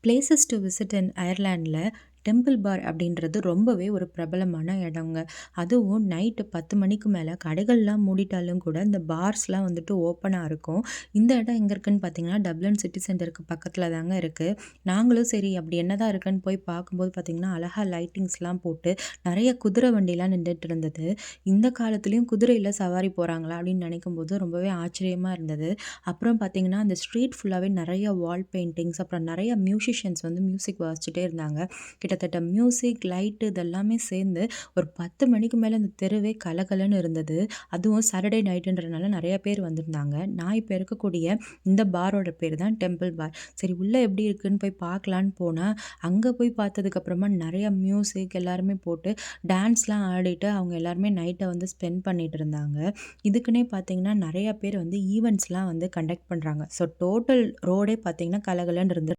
Places to visit in அயர்லாண்டில் Temple Bar அப்படின்றது ரொம்பவே ஒரு பிரபலமான இடங்க. அதுவும் நைட்டு 10 மணிக்கு மேலே கடைகள்லாம் மூடிட்டாலும் கூட இந்த பார்ஸ்லாம் வந்துட்டு ஓப்பனாக இருக்கும். இந்த இடம் எங்கே இருக்குன்னு பார்த்தீங்கன்னா டப்ளின் சிட்டி சென்டருக்கு பக்கத்தில் தாங்க இருக்குது. நாங்களும் சரி அப்படி என்னதான் இருக்குன்னு போய் பார்க்கும்போது பார்த்தீங்கன்னா அழகா லைட்டிங்ஸ்லாம் போட்டு நிறைய குதிரை வண்டிலாம் நின்றுட்டு இருந்தது. இந்த காலத்துலேயும் குதிரையில் சவாரி போகிறாங்களா அப்படின்னு நினைக்கும் போது ரொம்பவே ஆச்சரியமாக இருந்தது. அப்புறம் பார்த்தீங்கன்னா அந்த ஸ்ட்ரீட் ஃபுல்லாகவே நிறைய வால் பெயிண்டிங்ஸ், அப்புறம் நிறைய மியூசிஷியன்ஸ் வந்து மியூசிக் வாசிச்சுட்டே இருந்தாங்க. கிட்டத்தட்ட மியூசிக், லைட்டு இதெல்லாமே சேர்ந்து ஒரு 10 மணிக்கு மேலே அந்த தெருவே கலகலன்னு இருந்தது. அதுவும் சாட்டர்டே நைட்டுன்றனால நிறைய பேர் வந்திருந்தாங்க. நான் இப்போ இருக்கக்கூடிய இந்த பாரோட பேர் தான் டெம்பிள் பார். சரி உள்ளே எப்படி இருக்குன்னு போய் பார்க்கலான்னு போனால், அங்கே போய் பார்த்ததுக்கப்புறமா நிறைய மியூசிக் எல்லாருமே போட்டு டான்ஸ்லாம் ஆடிட்டு அவங்க எல்லாருமே நைட்டை வந்து ஸ்பெண்ட் பண்ணிட்டு இருந்தாங்க. இதுக்குன்னே பார்த்தீங்கன்னா நிறைய பேர் வந்து ஈவெண்ட்ஸ்லாம் வந்து கண்டக்ட் பண்ணுறாங்க. ஸோ டோட்டல் ரோடே பார்த்தீங்கன்னா கலகலன்னு இருந்தது.